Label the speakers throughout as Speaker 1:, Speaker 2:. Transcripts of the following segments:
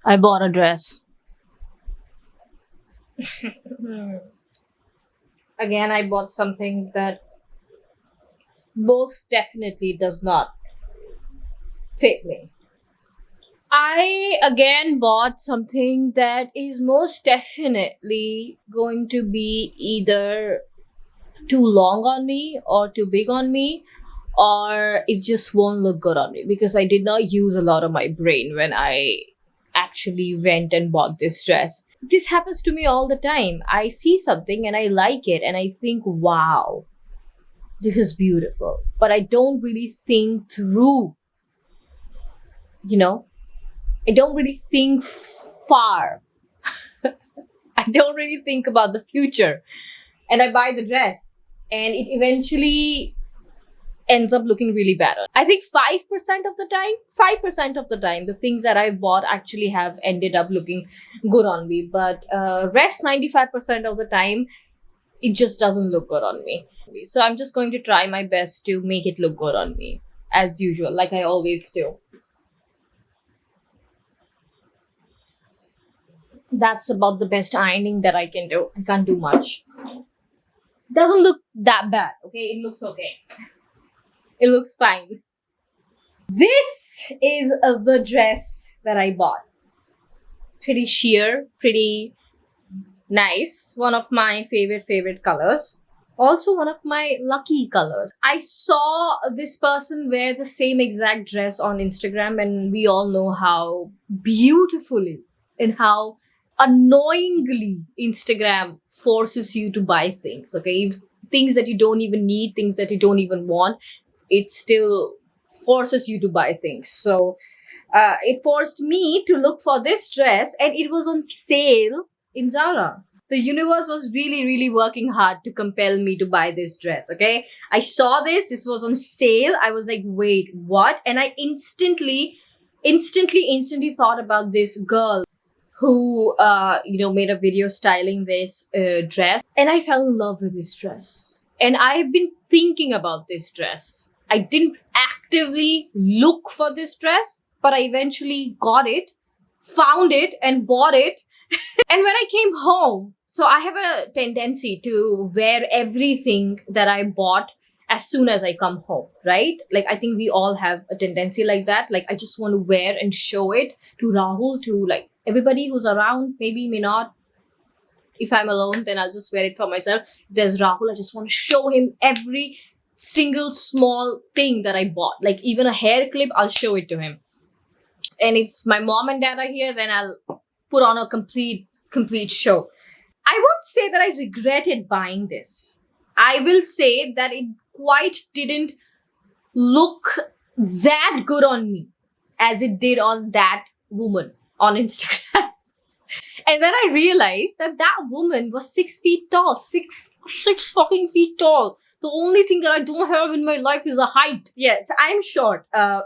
Speaker 1: I bought a dress. Again, I bought something that most definitely does not fit me. I again bought something that is most definitely going to be either too long on me or too big on me, or it just won't look good on me because I did not use a lot of my brain when I actually went and bought this dress. This happens to me all the time. I see something and I like it and I think, wow, this is beautiful. But I don't really think through, you know, I don't really think far. I don't really think about the future. And I buy the dress and it eventually ends up looking really bad. I think 5% of the time, the things that I bought actually have ended up looking good on me. But rest 95% of the time, it just doesn't look good on me. So I'm just going to try my best to make it look good on me, as usual, like I always do. That's about the best ironing that I can do. I can't do much. Doesn't look that bad, okay? It looks okay. It looks fine. This is the dress that I bought. Pretty sheer, pretty nice. One of my favorite colors. Also one of my lucky colors. I saw this person wear the same exact dress on Instagram, and we all know how beautifully and how annoyingly Instagram forces you to buy things. Okay, things that you don't even need, things that you don't even want, it still forces you to buy things. So it forced me to look for this dress, and it was on sale in Zara. The universe was really working hard to compel me to buy this dress. Okay, I saw this was on sale. I was like, wait, what? And I instantly thought about this girl who made a video styling this dress, and I fell in love with this dress. And I've been thinking about this dress. I didn't actively look for this dress, but I eventually got it, found it, and bought it. And when I came home, so I have a tendency to wear everything that I bought as soon as I come home, right? Like, I think we all have a tendency like that. Like, I just want to wear and show it to Rahul, to like everybody who's around, maybe, may not. If I'm alone, then I'll just wear it for myself. If there's Rahul, I just want to show him every single small thing that I bought. Like, even a hair clip, I'll show it to him. And if my mom and dad are here, then I'll put on a complete show. I won't say that I regretted buying this. I will say that it quite didn't look that good on me as it did on that woman on Instagram. And then I realized that that woman was 6 feet tall. Six fucking feet tall. The only thing that I don't have in my life is a height. Yes, I'm short. I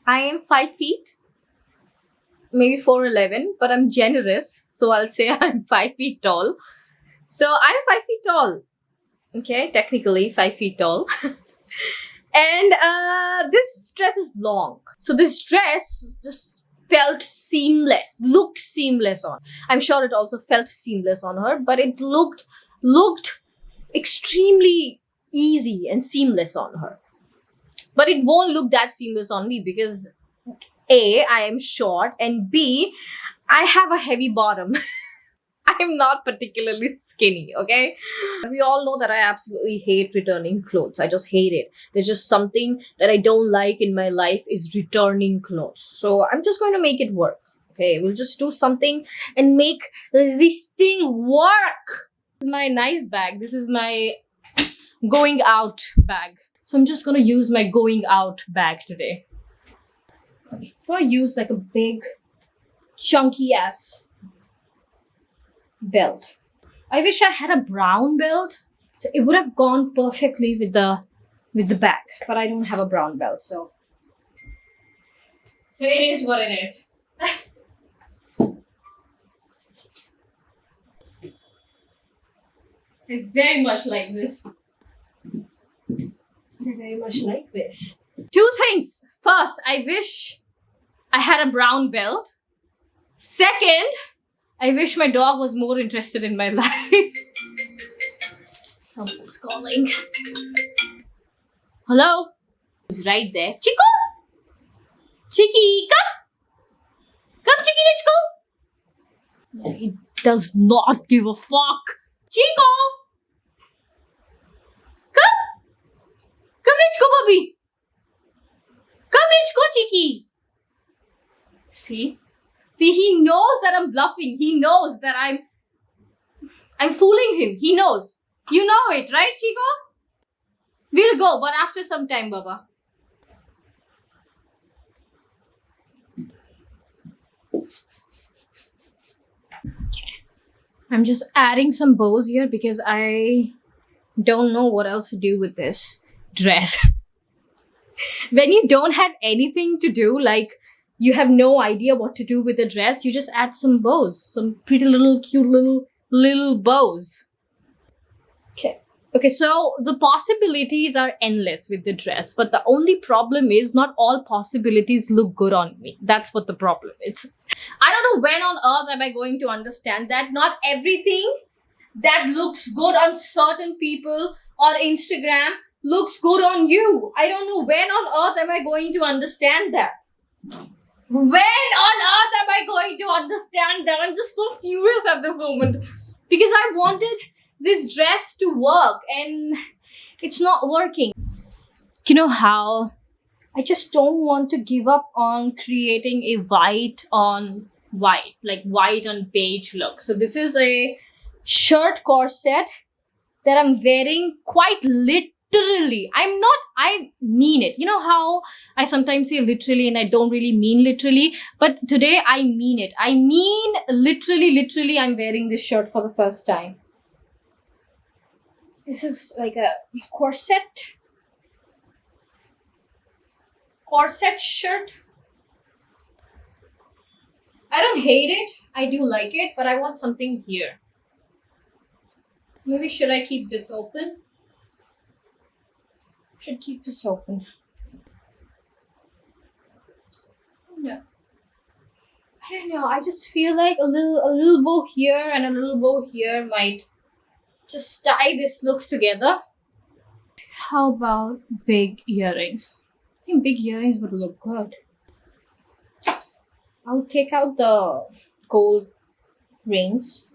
Speaker 1: am 5 feet. Maybe 4'11", but I'm generous. So I'll say I'm 5 feet tall. So I'm 5 feet tall. Okay, technically 5 feet tall. And this dress is long. So this dress just felt seamless, looked seamless on. I'm sure it also felt seamless on her, but it looked extremely easy and seamless on her. But it won't look that seamless on me because A, I am short, and B, I have a heavy bottom. I'm not particularly skinny, okay? We all know that I absolutely hate returning clothes. I just hate it. There's just something that I don't like in my life is returning clothes. So I'm just going to make it work, okay? We'll just do something and make this thing work. This is my nice bag. This is my going out bag. So I'm just going to use my going out bag today. I'm going to use like a big, chunky ass belt. I wish I had a brown belt, so it would have gone perfectly with the bag. But I don't have a brown belt, so it is what it is. I very much like this. I very much like this. Two things. First, I wish I had a brown belt. Second, I wish my dog was more interested in my life. Someone's calling. Hello? He's right there. Chico! Chicky, come! Come, Chicky, let's go! Yeah, he does not give a fuck. Chico! Come! Come, let's go, puppy! Come, let's go, Chicky! See? See, he knows that I'm bluffing. He knows that I'm fooling him. He knows. You know it, right, Chico? We'll go, but after some time, Baba. Okay. I'm just adding some bows here because I don't know what else to do with this dress. When you don't have anything to do, like you have no idea what to do with the dress, you just add some bows, some pretty little cute little bows. Okay, so the possibilities are endless with the dress, but the only problem is not all possibilities look good on me. That's what the problem is. I don't know when on earth am I going to understand that not everything that looks good on certain people on Instagram looks good on you. I don't know when on earth am I going to understand that. When on earth am I going to understand that? I'm just so furious at this moment because I wanted this dress to work and it's not working. You know how I just don't want to give up on creating a white on white, like white on beige look. So this is a shirt corset that I'm wearing quite literally. I mean it. You know how I sometimes say literally and I don't really mean literally, but today I mean it. I mean literally I'm wearing this shirt for the first time. This is like a corset shirt. I don't hate it. I do like it, but I want something here. Maybe should I keep this open? Should keep this open. No. I don't know. I just feel like a little bow here and a little bow here might just tie this look together. How about big earrings? I think big earrings would look good. I'll take out the gold rings.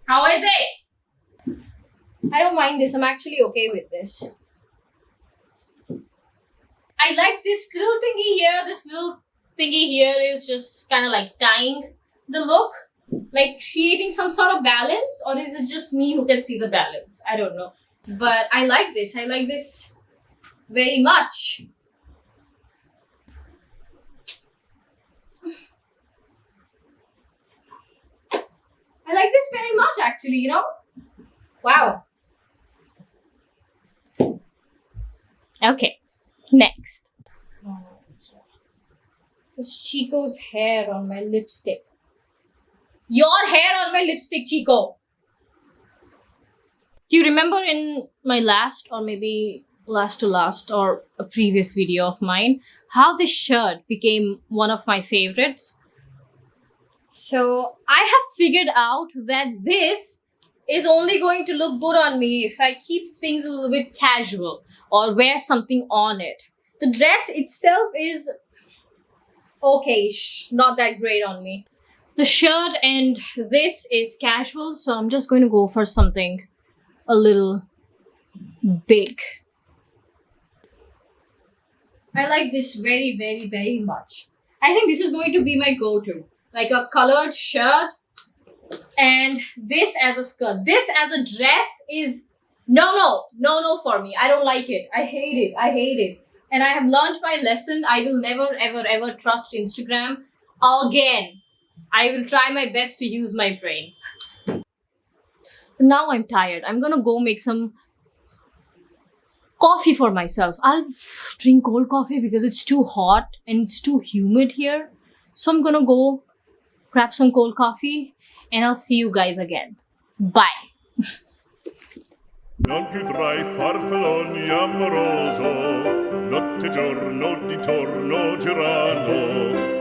Speaker 1: How is it? I don't mind this. I'm actually okay with this. I like this little thingy here. This little thingy here is just kind of like tying the look, like creating some sort of balance, or is it just me who can see the balance? I don't know. But I like this. I like this very much. I like this very much actually, you know? Wow. Okay, next. It's Chico's hair on my lipstick. Your hair on my lipstick, Chico. Do you remember in my last or maybe last to last or a previous video of mine, how this shirt became one of my favorites? So I have figured out that this is only going to look good on me if I keep things a little bit casual or wear something on it. The dress itself is okay, not that great on me. The shirt and this is casual, so I'm just going to go for something a little big. I like this very, very, very much. I think this is going to be my go-to. Like a colored shirt and this as a skirt. This as a dress is no for me. I don't like it. I hate it. And I have learned my lesson. I will never, ever, ever trust Instagram again. I will try my best to use my brain. Now I'm tired. I'm gonna go make some coffee for myself. I'll drink cold coffee because it's too hot and it's too humid here. So I'm gonna go grab some cold coffee and I'll see you guys again. Bye.
Speaker 2: Non più tra i farfalloni amoroso, notte e giorno di torno girano.